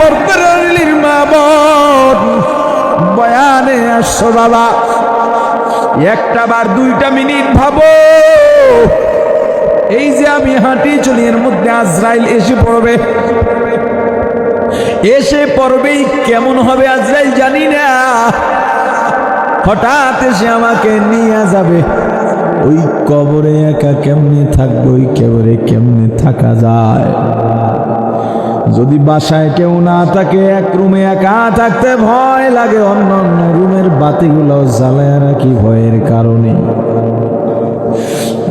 পর্দার মা বোন, বয়ানে আসছো বাবা, একটা বার 2টা মিনিট ভাবো, এই যে আমি হাঁটি চলি এর মধ্যে আজরাইল এসে পড়বে, এসে পড়বেই কেমন হবে আজরাইল জানি না, হঠাৎ এসে আমাকে নিয়ে যাবে। ওই কবরে একা কেমনে থাকবো, ওই কবরে কেমনে থাকা যায়? যদি বাসায় কেউ না থাকে, এক রুমে একা থাকতে ভয় লাগে, অন্য অন্য রুমের বাতিগুলো জ্বালায় রাখি ভয়ের কারণে।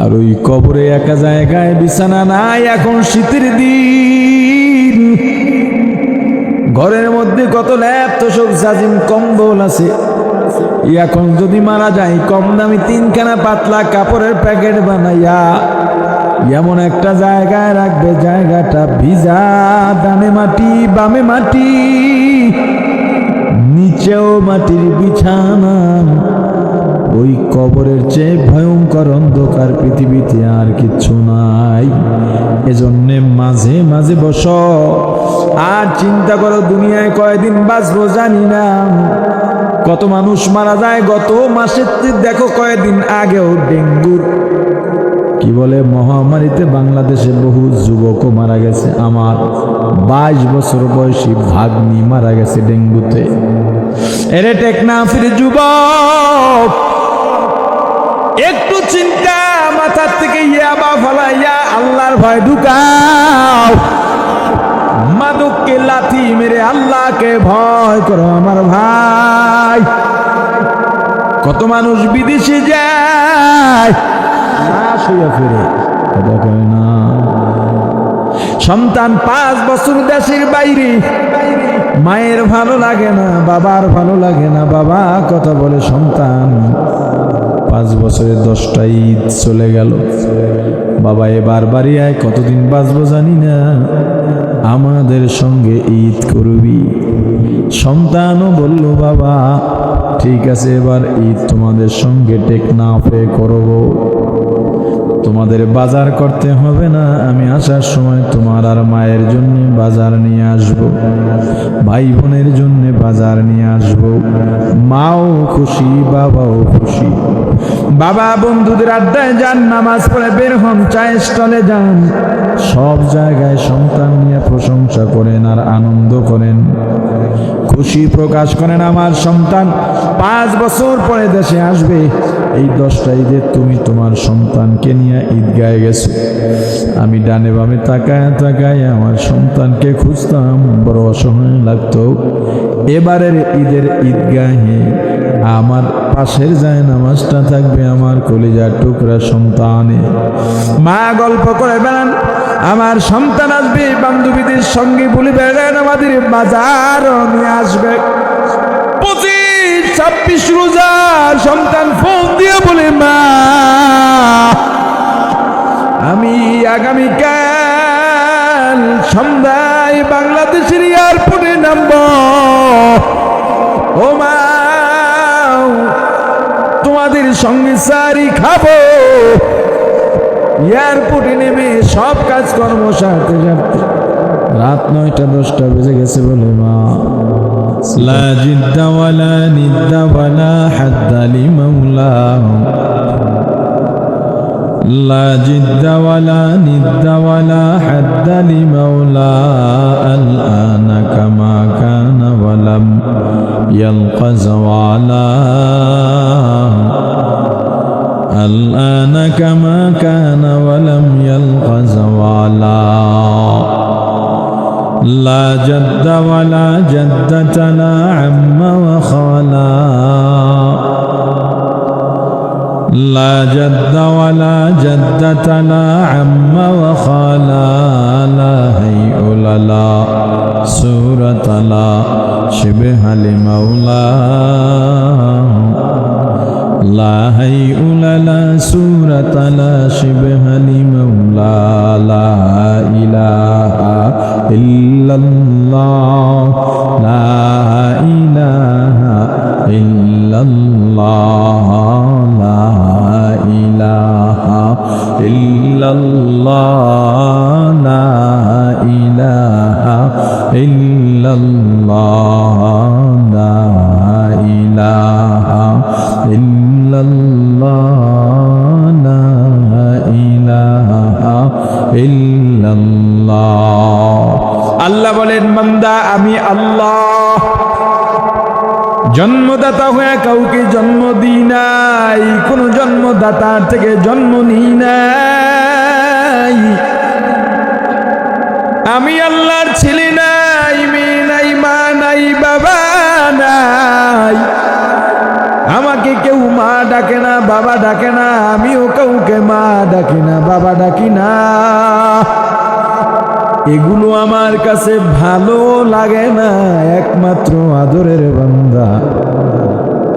আর ওই কবরে একা জায়গায় বিছানা নাই, এখন শীতের দিন, ঘরের মধ্যে কত ল্যাপ তোষক জাজিম কম্বল আছে। এখন যদি মারা যায়, কম দামি 3খানা পাতলা কাপড়ের প্যাকেট বানাইয়া এমন একটা জায়গায় রাখবে, জায়গাটা ভিজা, ডানে মাটি বামে মাটি, নিচেও মাটির বিছানা। ওই কবরের চেয়ে ভয়ঙ্কর অন্ধকার পৃথিবীতে আর কিচ্ছু নাই। এজন্যে মাঝে মাঝে বসো আর চিন্তা করো, দুনিয়ায় কয়দিন বাঁচবো জানি না। কত মানুষ মারা যায়, গত মাসে দেখো কয়েকদিন আগেও ডেঙ্গুর কি বলে মহামারীতে বাংলাদেশে বহু যুবকও মারা গেছে। আমার 22 বছর বয়সী ভাগ্নি মারা গেছে ডেঙ্গুতে। এরে টেকনাফের যুবক, একটু চিন্তা মাথার থেকে ইয়াবা ফলাইয়া আল্লাহর ভয় ঢুকাও, মাদককে লাথি মেরে আল্লাহকে ভয় করো আমার ভাই। কত মানুষ বিদেশে যায়, ফিরে কথা কয় না। সন্তান 5 বছর দেশের বাইরে, মায়ের ভালো লাগে না, বাবার ভালো লাগে না, বাবা কথা বলে, সন্তান 5 বছরে 10টা ঈদ চলে গেল, বাবা এবার বাড়ি আয়, কতদিন বাঁচবো জানি না, আমাদের সঙ্গে ঈদ করবি। সন্তানও বলল, বাবা ঠিক আছে, এবার ঈদ তোমাদের সঙ্গে টেকনাফে করব, তোমাদের বাজার করতে হবে না, আমি আসার সময় তোমার আর মায়ের জন্য বাজার নিয়ে আসব, ভাই বোনের জন্য বাজার নিয়ে আসব। মাও খুশি, বাবাও খুশি। বাবা বন্ধুদের আড্ডায় যান, নামাজ পড়ে বের হন, চায়ের স্টলে যান, সব জায়গায় সন্তান নিয়ে প্রশংসা করেন আর আনন্দ করেন, খুশি প্রকাশ করেন। আমার সন্তান 5 বছর পরে দেশে আসবে, এই 10টা ঈদে তুমি তোমার সন্তানকে নিয়ে ঈদগাহে গেছো। আমি ডানে বামে তাকায় তাকায় আমার সন্তানকে খুঁজতাম, বড় অসহায় লাগতো। এবারের ঈদের ঈদগাহে আমার পাশের যায় নামাজটা থাকবে আমার কলিজার টুকরা সন্তানে। মা গল্প করে বেড়ান, আমার সন্তান আসবে, বান্ধবীদের সঙ্গে বলে বেড়ান, আমাদের বাজার নিয়ে আসবে। 25-26 রোজা সন্তান ফোন দিয়ে বলে, মা আমি আগামীকাল সন্ধ্যায় বাংলাদেশের এয়ারপোর্টে নামব, ও মা তোমাদের সঙ্গে সারি খাবো। এয়ারপোর্টে নেমে সব কাজকর্ম সারতে সারতে রাত 9টা-10টা বেজে গেছে বলে, মা লা জিদ্দা ওয়ালা নিদ্দা ওয়ালা হাদ্দা লিমাওলা, লা জিদ্দা ওয়ালা নিদ্দা ওয়ালা হাদ্দা লিমাওলা, আল আনা কামা কানা ওয়ালাম ইয়ালকাজ ওয়ালা, আল আনা কামা কানা ওয়ালাম ইয়ালকাজ ওয়ালা, لا جد ولا جدة لا عم وخالا، لا جد ولا جدة لا عم وخالا، لا هيئ لا صورة لا شبه لمولاه، لا هيئ لا صورة لا شبه لمولاه، لا إله إلا الله، لا إله إلا الله، لا إله إلا الله، لا إله ইল্লাল্লাহ লা ইলাহা ইল্লাল্লাহ লা ইলাহা ইল্লাল্লাহ। আল্লাহ বলেন বান্দা আমি আল্লাহ জন্মদাতা হয়ে কাউকে জন্ম দিই নাই, কোন জন্মদাতার থেকে জন্ম নিই নাই। আমি আল্লাহর ছেলে নাই, মেয়ে নাই, মা নাই, বাবা নাই। আমাকে কেউ মা ডাকে না, বাবা ডাকে না, আমিও কাউকে মা ডাকি না, বাবা ডাকি না। এগুলো আমার কাছে ভালো লাগে না। একমাত্র আদরের বান্দা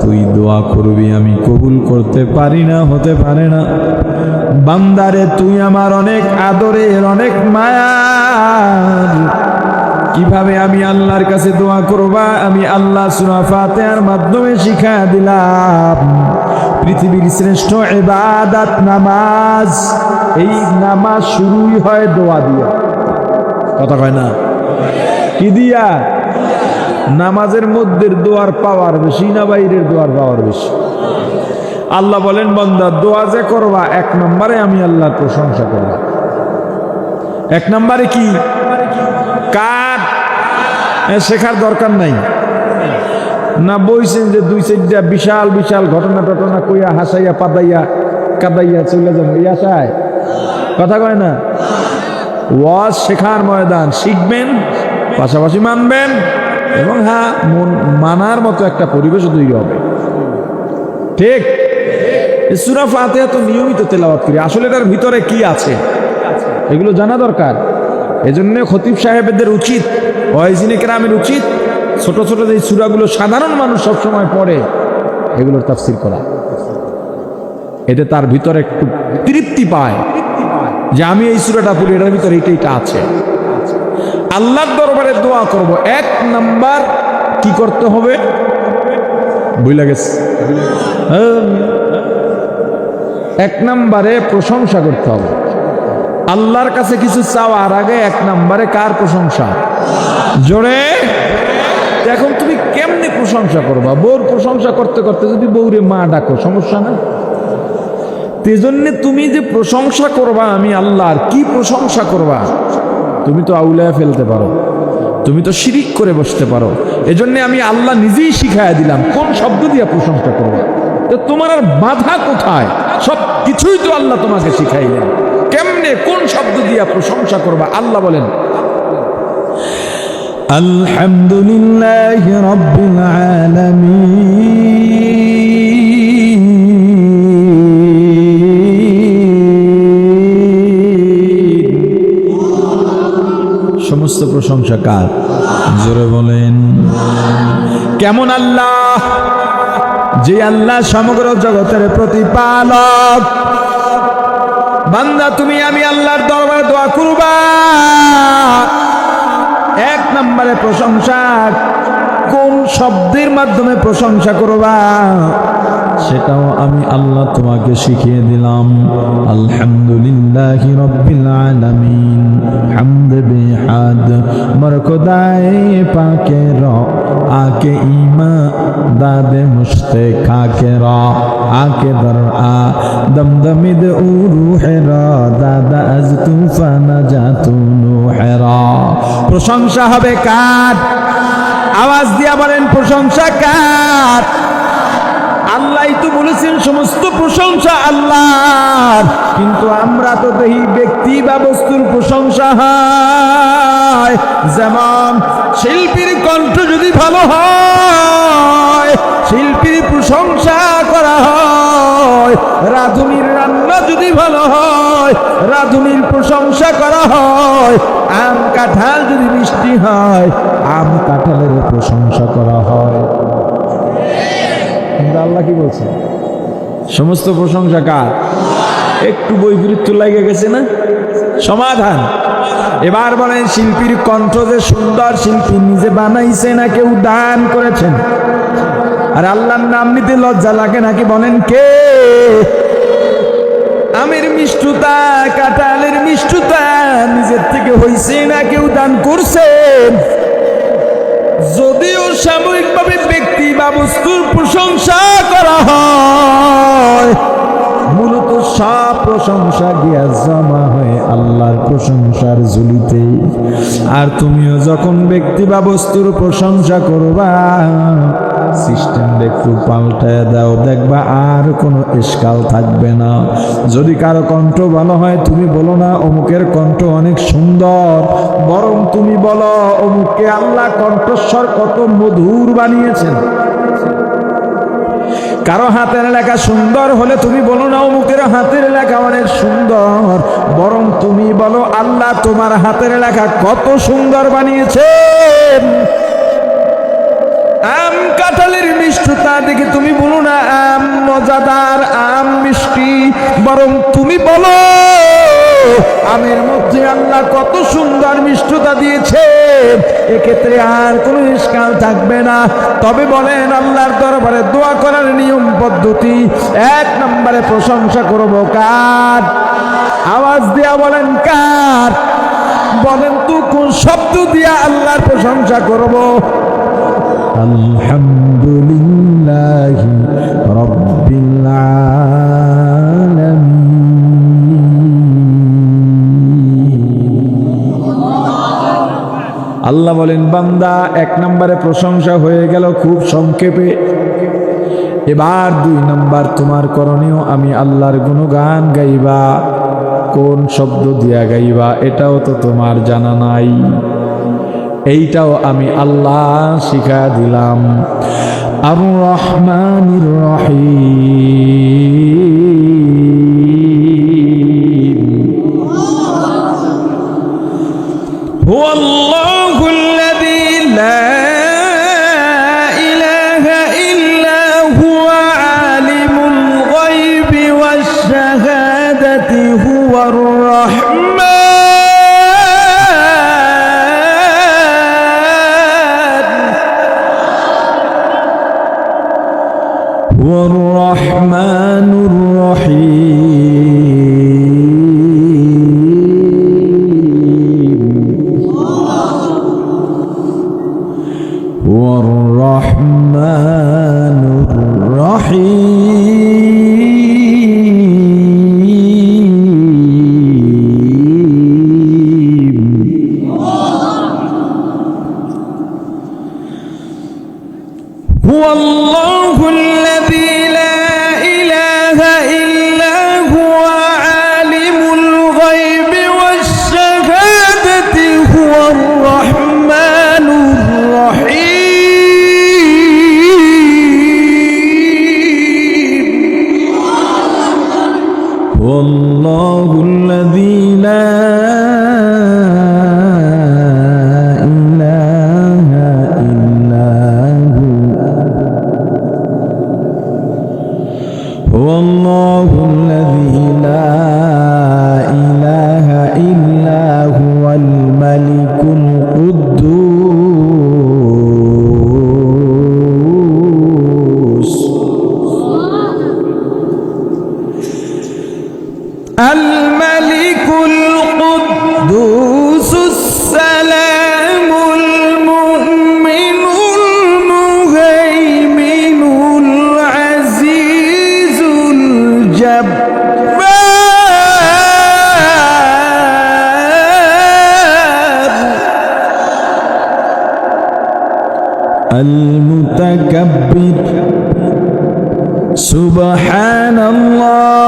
তুই দোয়া করবি, আমি কবুল করতে পারি না, হতে পারে না। বান্দারে তুই আমার অনেক আদরের, অনেক মায়ার। কিভাবে আমি আল্লাহর কাছে দোয়া করবা, আমি আল্লাহ সূরা ফাতিহার মাধ্যমে শিখা দিলাম। পৃথিবীর শ্রেষ্ঠ ইবাদত নামাজ। এই নামাজ শুরুই হয় দোয়া দিয়া। কথা কয় না? কি দিয়া? নামাজের মধ্যে দোয়ার পাওয়ার বেশি না বাইরের দোয়ার পাওয়ার বেশি? আল্লাহ বলেন বান্দা দোয়া যে করবা, এক নম্বরে আমি আল্লাহর প্রশংসা করবা। এক নম্বরে কি? কার? শেখার দরকার নাই না। বইছেন যে দুই চারটা বিশাল বিশাল ঘটনা টটনা কইয়া হাসাইয়া পাদাইয়া কাদাইয়া চলে যাবো এই আশায়? কথা কয় না? ওয়াজ শেখার ময়দান, শিখবেন পাশাপাশি মানবেন, এবং হ্যাঁ মানার মতো একটা পরিবেশ তৈরি হবে। ঠিক? সূরা ফাতিহা তো নিয়মিত তেলাওয়াত করি, আসলে এটার ভিতরে কি আছে এগুলো জানা দরকার। এজন্য খতিব সাহেবদের উচিত, ওয়াইজিনে কেরামের উচিত ছোট ছোট যে সূরাগুলো সাধারণ মানুষ সবসময় পড়ে এগুলোর তাফসীর করা। এতে তার ভিতরে একটু তৃপ্তি পায় যে আমি এই সূরাটা পড়ি, এটার ভিতরে এইটা আছে। আল্লাহর দরবারে দোয়া করব, এক নাম্বার কি করতে হবে? বুঝলা গেছে? এক নাম্বারে প্রশংসা করতে হবে। আল্লাহর কাছে কিছু চাওয়ার আগে এক নাম্বারে কার প্রশংসা? জোরে। এখন তুমি কেমনে প্রশংসা করবা? বউর প্রশংসা করতে করতে যদি বউরে মা ডাকো, সমস্যা না? তেজন্যে তুমি যে প্রশংসা করবা আমি আল্লাহর, কি প্রশংসা করবা? তুমি তো আউলায়া ফেলতে পারো, তুমি তো শিরিক করে বসতে পারো। এজন্য আমি আল্লাহ নিজেই শিখাইয়া দিলাম কোন শব্দ দিয়ে প্রশংসা করবা। তো তোমার আর বাধা কোথায়? সব কিছুই তো আল্লাহ তোমাকে শিখাইলেন। কেমনে কোন শব্দ দিয়ে প্রশংসা করবা? আল্লাহ বলেন আলহামদুলিল্লাহি রাব্বিল আলামিন। সমস্ত প্রশংসা কার? জোরে বলেন কেমন আল্লাহ? যে আল্লাহ সমগ্র জগতের প্রতিপালক। বান্দা তুমি আমি আল্লাহর দরবারে দোয়া করবা, এক নম্বরে প্রশংসা কোন শব্দের মাধ্যমে প্রশংসা করবা সেটাও আমি আল্লাহ তোমাকে শিখিয়ে দিলাম। আলহামদুলিল্লাহি রাব্বিল আলামিন হামদ বেহাদ মরকদায়ে পাকে র আকে ইমা দাদে মুশতে খাকে র আকে দর আ দমদমিদ উরুহে র দাদা আজ তুফানা জাতুনু হেরা। প্রশংসা হবে কার? আওয়াজ দিয়া বলেন প্রশংসা কার? আল্লাহ তো বলেছেন সমস্ত প্রশংসা আল্লাহর, কিন্তু আমরা তো দেখি ব্যক্তি বা বস্তুর প্রশংসা হয়। যেমন শিল্পীর কণ্ঠ যদি ভালো হয় শিল্পীর প্রশংসা করা হয়, রাঁধুনির রান্না যদি ভালো হয় রাঁধুনির প্রশংসা করা হয়, আম কাঁঠাল যদি মিষ্টি হয় আম কাঁঠালের প্রশংসা করা হয়। আল্লাহ কি বলছে? সমস্ত প্রশংসা কার? একটু বৈপরীত্য লাগে গেছে না? সমাধান এবার বলেন শিল্পীর কণ্ঠ যে সুন্দর, শিল্পী নিজে বানাইছে না কেউ দান করেছেন? আর আল্লাহর নাম নিতে লজ্জা লাগে নাকি? বলেন কে? আমের মিষ্টতা, কাঁঠালের মিষ্টতা নিজের থেকে হইছে না কেউ দান করছেন? যদিও সাময়িকভাবে ব্যক্তি বা বস্তুর প্রশংসা করা হয়, মূলত সব প্রশংসা গিয়া জমা হয় আল্লাহর প্রশংসার ঝুলিতে। আর তুমিও যখন ব্যক্তি বা বস্তুর প্রশংসা করবা, সিস্টেম একটু পাল্টায় দাও, দেখবা আর কোনো ইশকাল থাকবে না। যদি কারো কণ্ঠ ভালো হয়, তুমি বলো না অমুকের কণ্ঠ অনেক সুন্দর, বরং তুমি বলো অমুককে আল্লাহ কণ্ঠস্বর কত মধুর বানিয়েছেন। কারো হাতের লেখা সুন্দর হলে তুমি বলো না অমুকের হাতের লেখা অনেক সুন্দর, বরং তুমি বলো আল্লাহ তোমার হাতের লেখা কত সুন্দর বানিয়েছেন। আম কাঁঠালের মিষ্টতা দেখে তুমি বলো না আম মজাদার, আম মিষ্টি, বরং তুমি বলো আমের মধ্যে আল্লাহ কত সুন্দর মিষ্টতা দিয়েছেন। এক্ষেত্রে আর কোনো ইশকাল থাকবে না। তবে বলেন আল্লাহর দরবারে দোয়া করার নিয়ম পদ্ধতি, 1 নম্বরে প্রশংসা করবো কার? আওয়াজ দিয়া বলেন কার? বলেন তো কোন শব্দ দিয়া আল্লাহর প্রশংসা করবো? আলহামদুলিল্লাহি রাব্বিল আলামিন। আল্লাহ বলেন বান্দা 1 নম্বরে প্রশংসা হয়ে গেল খুব সংক্ষেপে। এবার 2 নম্বর তোমার করণীয়, আমি আল্লাহর গুণগান গাইবা। কোন শব্দ দিয়া গাইবা এটাও তো তোমার জানা নাই, এইটাও আমি আল্লাহ শিখা দিলাম। আর রহমানির রহিম, হুয়াল্লাহুল্লাযী লা ইলাহা ইল্লা হুয়া আলিমুল গায়বি ওয়াশ শাহাদাতি হুয়ার রাহমান। والرحمن الرحيم، والرحمن الرحيم. هو الله الذي لا إله إلا هو عالم الغيب والشهادة هو الرحمن الرحيم. هو الله الذي لا إله إلا هو الله الذي لا إله إلا هو الملك القدوس الملك القدوس السلام المؤمن المهيمن العزيز الجبار المتكبر سبحان الله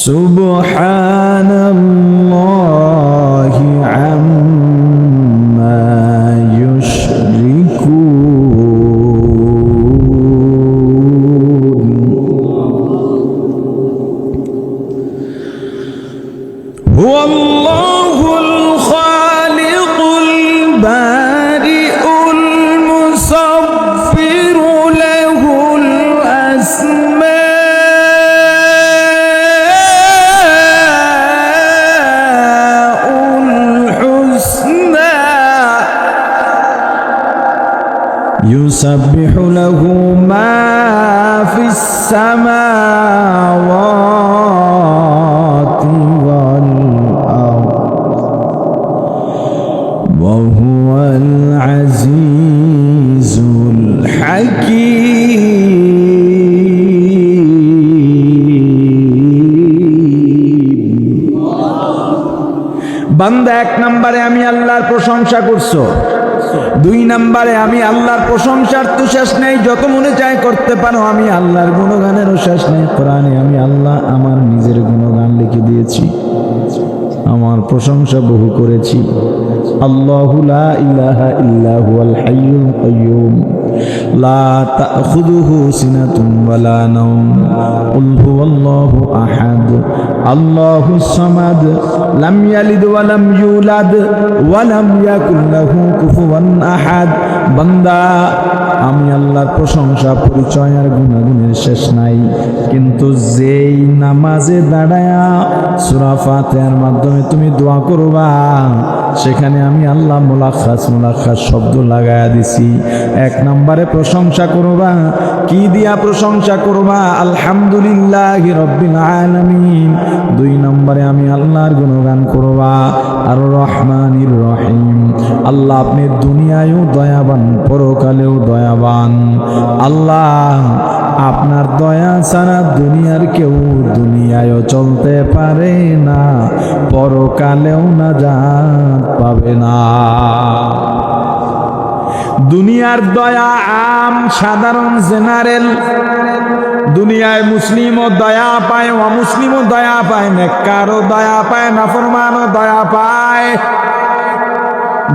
سبحان الله عما يشركون. هو الله الخالق ইউসাব্বিহু লাহু মা ফিস সামাওয়াতি ওয়াল আরদ ওয়া হুয়াল আজিজুল হাকীম। বান্দা, এক নম্বরে আমি আল্লাহর প্রশংসা করছো, দুই নম্বরে আমি আল্লাহর প্রশংসার তো শেষ নেই, যত মনে চায় করতে পারো। আমি আল্লাহর গুণগানেরও শেষ নেই। কোরআনে আমি আল্লাহ আমার নিজের গুণগান লিখে দিয়েছি, আমার প্রশংসা বহু করেছি। আল্লাহু লা ইলাহা ইল্লা হুয়াল হাইয়ুল কাইয়্যুম লা তাখুযুহু সিনাতুন ওয়ালা নাওম কুল হুয়াল্লাহু আহাদ আল্লাহুস সামাদ লাম ইয়ালিদ ওয়া লাম ইউলাদ ওয়া লাম ইয়াকুল লাহু কুফুয়ান আহাদ। বান্দা, আমি আল্লাহর প্রশংসা, পরিচয় আর গুণাগুণের শেষ নাই। কিন্তু যেই নামাজে দাঁড়ায়া সূরা ফাতিহার মাধ্যমে তুমি দোয়া করবা, সেখানে আমি আল্লাহ মুলাখাস শব্দ লাগায়া দিছি। এক নম্বরে প্রশংসা করবা, কি দিয়া প্রশংসা করবা? আলহামদুলিল্লাহি রাব্বিল আলামিন। দুই নম্বরে আমি আল্লাহর গুণগান করবা, আর রহমানির রহিম। আল্লাহ আপনি দুনিয়ায়ও দয়াবান, পরকালেও দয়াবান। আল্লাহ আপনার দয়া ছাড়া দুনিয়ার কেউ দুনিয়ায়ও চলতে পারে না, পরকালেও নাজাত পাবে না। দুনিয়ার দয়া আম, সাধারণ, জেনারেল। দুনিয়ায় মুসলিমও দয়া পায়, অমুসলিমও দয়া পায়, নেককারও দয়া পায়, নাফরমানও দয়া পায়।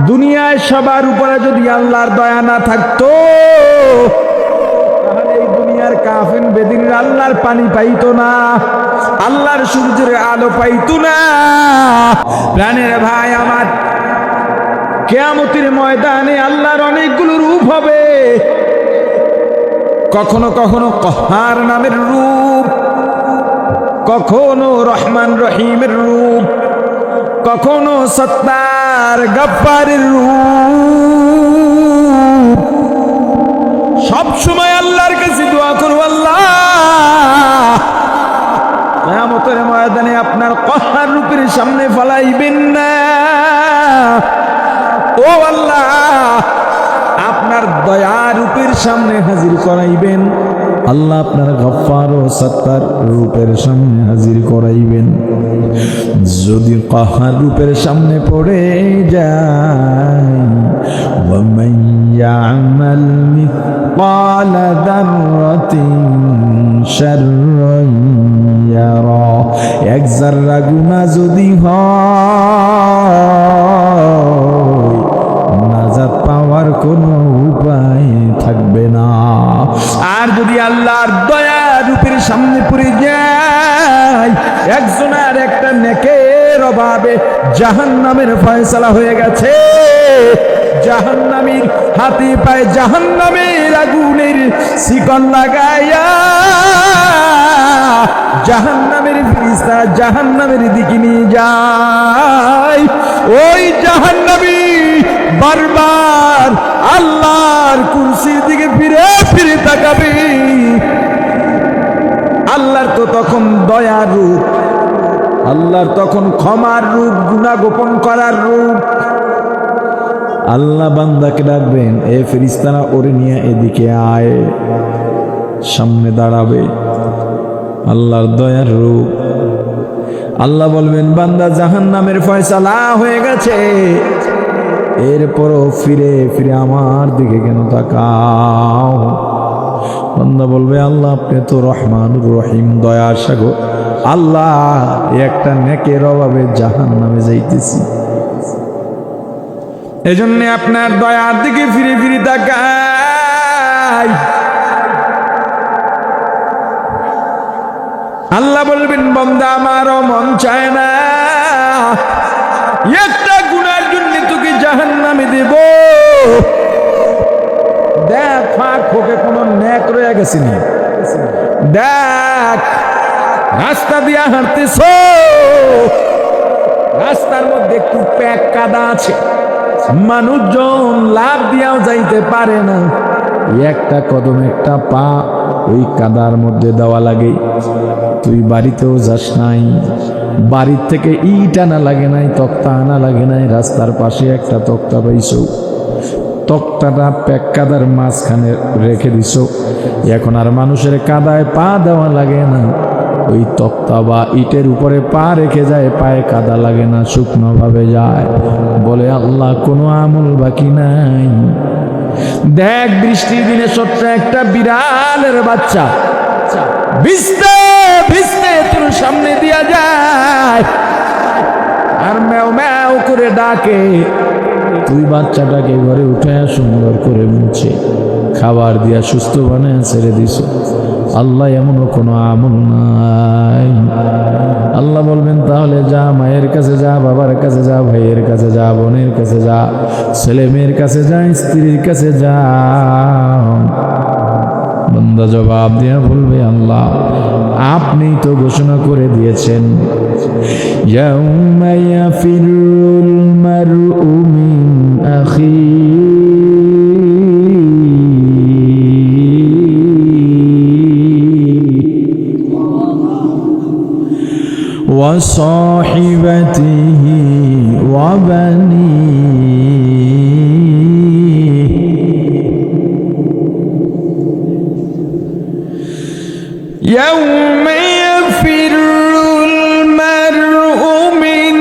দুনিয়ায় সবার উপরে যদি আল্লাহর দয়া না থাকতো, তাহলে এই দুনিয়ার কাফির বেদিনরা আল্লাহর পানি পাইতো না, আল্লাহর সূর্যের আলো পাইতো না। প্রাণের ভাই আমার, কিয়ামতের ময়দানে আল্লাহর অনেকগুলো রূপ হবে। কখনো কখনো কহার নামের রূপ, কখনো রহমান রহিমের রূপ, কখনো সত্তার গফফারের রূপ। সব সময় আল্লাহর কাছে দোয়া করো, আল্লাহ কিয়ামতের ময়দানে আপনার কহার রূপের সামনে ফলাইবেন না। ও আল্লাহ, আপনার দয়া রূপের সামনে হাজির করাইবেন। আল্লাহ আপনার গফফার ও সত্তার রূপের সামনে হাজির করাইবেন। যদি কাহার রূপের সামনে পড়ে যায়, ওয়ামান ইয়ামাল মিসকালা যাররাতিন শাররান ইয়ারা। এক যাররা গুনাহ যদি হয়, নাজাত পাওয়ার কোনো উপায় থাকবে না। আর যদি আল্লাহর দয়া রূপের সামনে পড়ে যায়, একজনের একটা নেকের অভাবে জাহান্নামের ফয়সালা হয়ে গেছে। জাহান্নামীর হাতে পায়ে জাহান্নামের আগুনের শিকল লাগাইয়া জাহান্নামের ফেরেশতা জাহান্নামের দিকে নিয়ে যায়। ওই জাহান্নামী বারবার আল্লাহর কুরসির দিকে ফিরে ফিরে তাকাবে। আল্লাহর তো তখন দয়ার রূপ, আল্লাহর তখন ক্ষমার রূপ, গুনাহ গোপন করার রূপ। আল্লাহ বান্দাকে ডাকবেন, এ ফেরেশতারা ওরে নিয়ে এদিকে আয়। সামনে দাঁড়াবে, আল্লাহর দয়ার রূপ। আল্লাহ বলবেন, বান্দা জাহান্নামের ফয়সালা হয়ে গেছে, এরপরও ফিরে ফিরে আমার দিকে কেন তাকাও? বান্দা বলবে, আল্লাহ আপনি তো রহমানুর রহিম, দয়ার সাগর। আল্লাহ একটা নেকের অভাবে জাহান্নামে যাইতেছি, এজন্য আপনার দয়ার দিকে ফিরে ফিরে তাকাই। আল্লাহ বলবেন, বান্দা আমারও মন চায় না একটা গুনার জন্য তোকে জাহান্নামে দেব। দেখ ফাঁক ফোকে কোন নেক রয়ে গেছে নি? দেখ রাস্তা দিয়া হাঁটতেছ, রাস্তার মধ্যে একটু প্যাক কাদা আছে, মানুষজন লাভ দিয়াও যাইতে পারে না। একটা কদম একটা পা ওই কাদার মধ্যে দেওয়া লাগে। তুই বাড়িতেও যাস নাই, বাড়ির থেকে ইট আনা লাগে নাই, তক্তা আনা লাগে নাই, রাস্তার পাশে একটা তক্তা পাইছো, তক্তাটা প্যাক কাদার মাঝখানে রেখে দিছ। এখন আর মানুষের কাদায় পা দেওয়া লাগে না, ওই তক্তা বা ইটের উপরে পা রেখে যায়, পায়ে কাদা লাগে না, শুকনো ভাবে যায়। বলে আল্লাহ কোনো আমল বাকি নাই। দেখ বৃষ্টির দিনে ছোট্ট একটা বিড়ালের বাচ্চা ভিজতে ভিজতে তোর সামনে দিয়া যায় আর ম্যাও ম্যাও করে ডাকে, তুই বাচ্চাটাকে ঘরে উঠে সুন্দর করে মুছে খাবার দিয়া সুস্থ বানায় ছেড়ে দিস। আল্লাহ এমনও কোনো আমল নাই। আল্লাহ বলবেন তাহলে যা, মায়ের কাছে যা, বাবার কাছে যা, ভাইয়ের কাছে যা, বোনের কাছে যা, ছেলে মেয়ের কাছে যা, স্ত্রীর কাছে যা। বান্দা জবাব দিয়া বলবে আল্লাহ আপনি তো ঘোষণা করে দিয়েছেন, ইয়াউমা ইয়াফিরুল মারউ মিন আখিহি ওয়া সাহিবাতিহি ওয়া বানিহি يوم يفر المرء من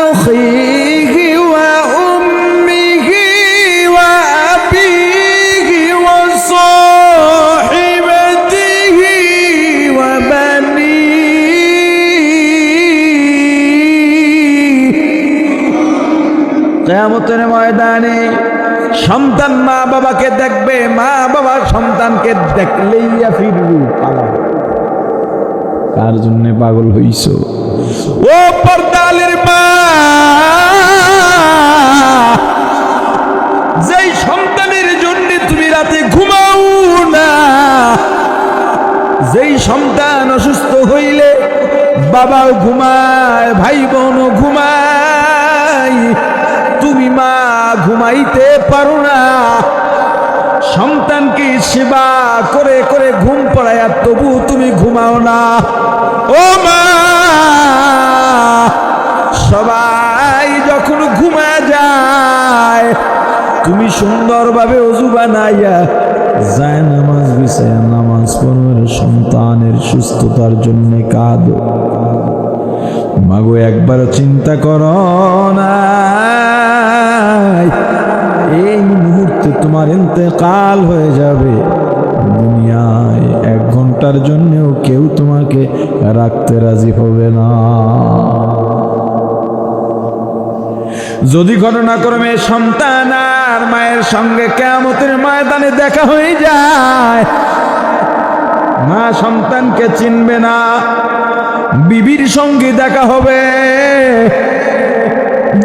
أخيه وأمه وأبيه وصاحبته وبنيه কিয়ামতের ময়দানে সন্তান মা বাবাকে দেখবে, মা বাবা সন্তানকে দেখলেই ফিরু পালাবে। কার জন্য পাগল হইছ ও পর্দালের মা? যেই সন্তানের জন্য তুমি রাতে ঘুমাও না, যেই সন্তান অসুস্থ হইলে বাবাও ঘুমায়, ভাই বোনও ঘুমায়, তুমি মা ঘুমাইতে পারো না, সন্তানকে সেবা করে করে ঘুম পড়ায় তবু তুমি ঘুমাও না। ও মা, সবাই যখন ঘুমা যায় তুমি সুন্দরভাবে ওযু বানাইয়া যায় নামাজ বিছায়া নামাজ পড়ো, সন্তানের সুস্থতার জন্য কাঁদো। মাগো একবার চিন্তা করো না, এই মুহূর্তে তোমার ইন্তেকাল হয়ে যাবে, দুনিয়ায় 1 ঘন্টার জন্যও কেউ তোমাকে রাখতে রাজি হবে না। যদি ঘটনাক্রমে সন্তান আর মায়ের সঙ্গে কিয়ামতের ময়দানে দেখা হয়ে যায়, মা সন্তানকে চিনবে না, বিবির সঙ্গে দেখা হবে,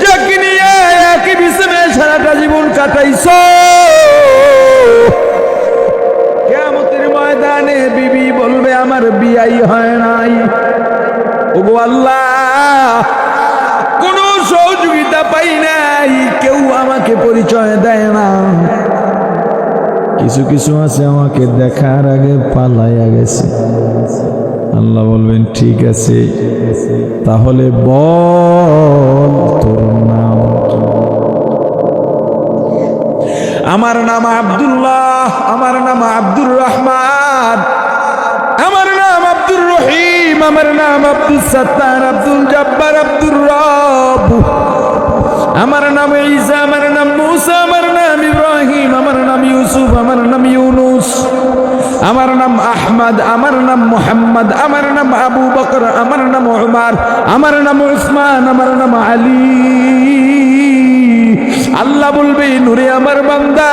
যাকে নিয়ে একই বিছানায় সারাটা জীবন কাটাইছো, কিয়ামতের ময়দানে বিবি বলবে আমার বিয়াই হয় নাই। ওগো আল্লাহ, কোন সহযোগিতা পাই নাই, কেউ আমাকে পরিচয় দেয় না। কিছু কিছু আছে আমাকে দেখার আগে পালাইয়া গেছে। আল্লাহ বলবেন ঠিক আছে, তাহলে বল তোর নাম। আমার নাম আব্দুল্লাহ, আমার নাম আব্দুর রহমান, আমার নাম আব্দুর রহিম, আমার নাম আব্দুল সত্তার, আব্দুল জব্বার, আব্দুর রব, আমার নাম ঈসা, আমার নাম মুসা, আমার নাম ইব্রাহিম, আমার নাম ইউসুফ, আমার নাম ইউনুস, আমার নাম আহমদ, আমার নাম মুহাম্মদ, আমার নাম আবু বকর, আমার নাম উমর, আমার নাম উসমান, আমার নাম আলী। আল্লাহ বলবে নূরে আমার বান্দা,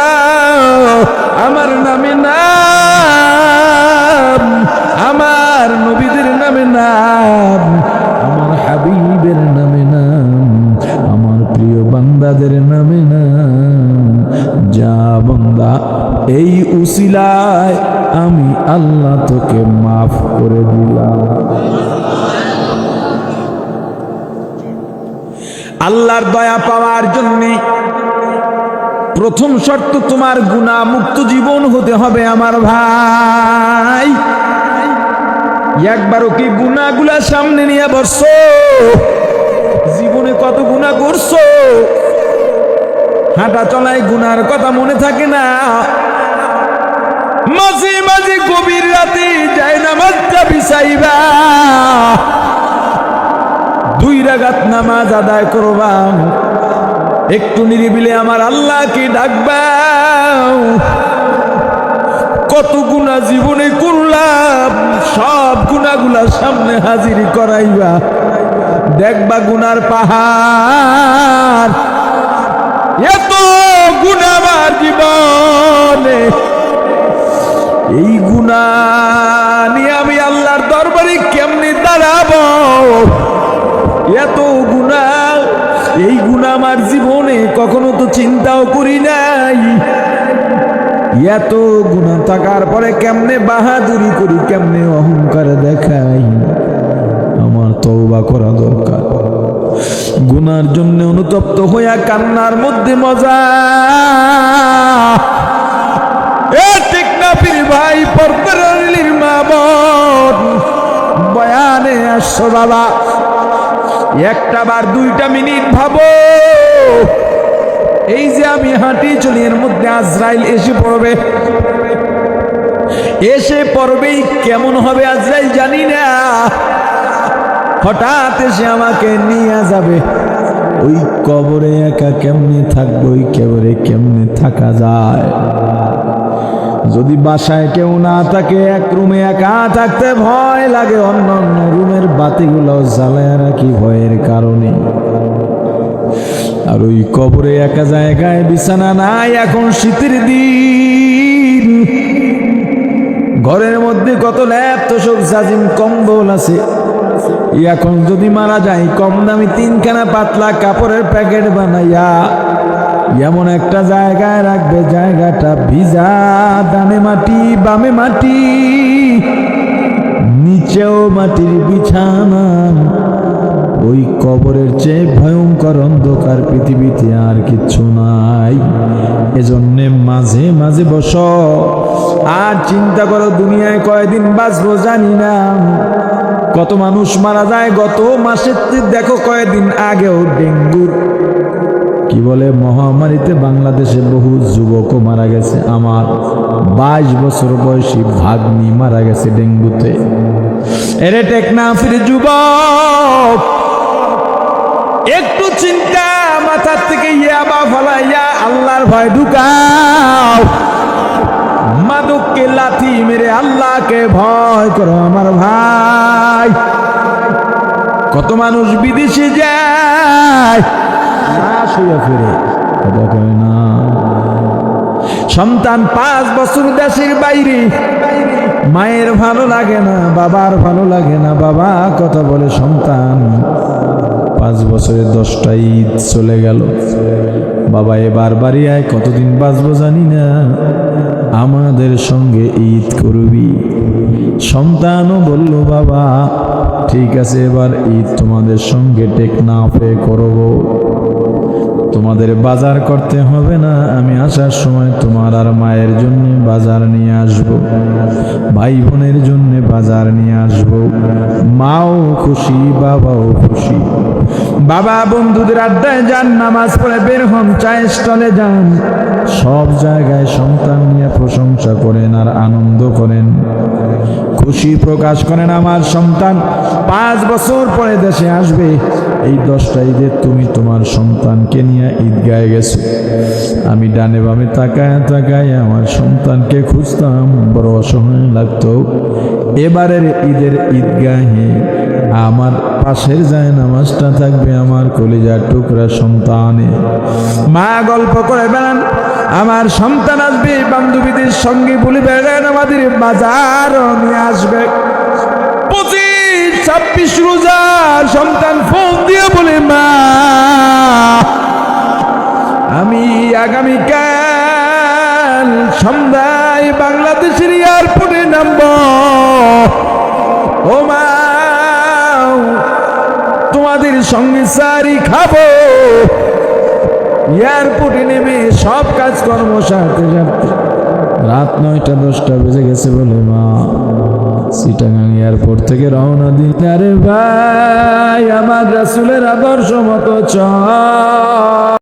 আমার নামে নাম, আমার নবীদের নামে নাম, আমার হাবিবের নামে নাম, আমার প্রিয় বান্দাদের নামে নাম। যা বান্দা, এই উসিলায় আমি আল্লাহ তোকে মাফ করে দিলাম। আল্লাহর দয়া পাওয়ার জন্য প্রথম শর্ত তোমার গুনাহ মুক্ত জীবন হতে হবে আমার ভাই। একবারও কি গুনাহগুলা সামনে নিয়ে বসছো? জীবনে কত গুনাহ করছো? হাঁটা চলায় গুনার কথা মনে থাকে না? মাঝে মাঝে গভীর রাতে যায় নামাজটা বিছাইবা, 2 রাকাত নামাজ আদায় করবা, একটু নিরিবিলে আমার আল্লাহকে ডাকবা। কত গুনাহ জীবনে করলাম, সব গুনাহগুলা সামনে হাজির করাইবা, দেখবা গুনার পাহাড়। এত গুনাহ আমার জীবনে, এই গুনাহ নিয়ে আমি আল্লাহর দরবারে কেমনে দাঁড়াবো? এত গুনাহ, এই গুনাহ আমার জীবনে কখনো তো চিন্তাও করি নাই। এত গুনাহ থাকার পরে কেমনে বাহাদুরি করি, কেমনে অহংকার দেখাই? আমার তওবা করা দরকার। গুনার জন্য অনুতপ্ত হইয়া কান্নার মধ্যে মজা। টেকনাফির ভাই, পর্দার মা বোন, বয়ানে আসছো বাবা, একটা বার 2টা মিনিট ভাবো, এই যে আমি হাঁটি চলি, এর মধ্যে আজরাইল এসে পড়বে। এসে পড়বেই, কেমন হবে আজরাইল জানি না। হঠাৎ এসে আমাকে নিয়ে যাবে। ওই কবরে একা কেমনে থাকবো? ওই কবরে কেমনে থাকা যায়? যদি বাসায় কেউ না থাকে, এক রুমে একা থাকতে ভয় লাগে। অন্য অন্য রুমের বাতিগুলো জ্বালায় রাখি ভয়ের কারণে। আর ওই কবরে একা জায়গায় বিছানা নাই। এখন শীতের দিন, ঘরের মধ্যে কত ল্যাপ তোষক জাজিম কম্বল আছে। এখন যদি মারা যায়, কম দামি 3খানা পাতলা কাপড়ের প্যাকেট বানাইয়া এমন একটা জায়গায় রাখবে, জায়গাটা ভিজা, ডানে মাটি বামে মাটি, নিচেও মাটির বিছানা। ওই কবরের চেয়ে ভয়ঙ্কর অন্ধকার পৃথিবীতে আর কিচ্ছু নাই। এজন্যে মাঝে মাঝে বসো আর চিন্তা করো, দুনিয়ায় কয়দিন বাঁচবো জানি না। কত মানুষ মারা যায়। গত মাসে দেখো, কয়েকদিন আগেও ডেঙ্গুর কি বলে মহামারীতে বাংলাদেশে বহু যুবকও মারা গেছে। আমার 22 বছর বয়সী ভাগ্নি মারা গেছে ডেঙ্গুতে। এরে টেকনাফির যুবক, একটু চিন্তা মাথার থেকে ইয়াবা ফলাইয়া আল্লাহর ভয় ঢুকাও। মাদককে লাথি মেরে আল্লাহকে ভয় করো আমার ভাই। কত মানুষ বিদেশে যায়, ফিরে না। সন্তান 5 বছর দেশের বাইরে, মায়ের ভালো লাগে না, বাবার ভালো লাগে না। বাবা কথা বলে, সন্তান 5 বছরে 10টা ঈদ চলে গেল। বাবা এবার বাড়ি আয়, কতদিন বাঁচবো জানি না, আমাদের সঙ্গে ঈদ করবি। সন্তানও বলল, বাবা ঠিক আছে, এবার ঈদ তোমাদের সঙ্গে টেকনাফে করব। তোমাদের বাজার করতে হবে না, আমি আসার সময় তোমার আর মায়ের জন্য বাজার নিয়ে আসব, ভাই বোনের জন্য বাজার নিয়ে আসব। মাও খুশি, বাবাও খুশি। বাবা বন্ধুদের আড্ডায় যান, নামাজ পড়ে বের হন, চায়ের স্টলে যান, সব জায়গায় সন্তান নিয়ে প্রশংসা করেন আর আনন্দ করেন, খুশি প্রকাশ করেন। আমার সন্তান 5 বছর পরে দেশে আসবে। এই 10টা ঈদে তুমি তোমার সন্তানকে নিয়ে ঈদগাহে গেছো। আমি ডানে বামে তাকায় তাকায় আমার সন্তানকে খুঁজতাম, বড় অসহায় লাগতো। এবারের ঈদের ঈদগাহে আমার পাশের যায় নামাজটা থাকবে আমার কলিজার টুকরা সন্তানে। মা গল্প করে বেড়ান, আমার সন্তান আসবে, বান্ধবীদের সঙ্গে বলে বেড়ান, আমাদের বাজার নিয়ে আসবে। 25-26 রোজা সন্তান ফোন দিয়ে বলে, মা আমি আগামীকাল সন্ধ্যায় বাংলাদেশের এয়ারপোর্টে নামব। ও মা, তোমাদের সঙ্গে সারি খাবো। এয়ারপোর্টে নেমে সব কাজকর্ম সারতে সারতে রাত 9টা 10টা বেজে গেছে বলে মা চিটাগাং এয়ারপোর্ট থেকে রওনা দিন। আরে ভাই, আমার রাসূলের আদর্শ মতো চল।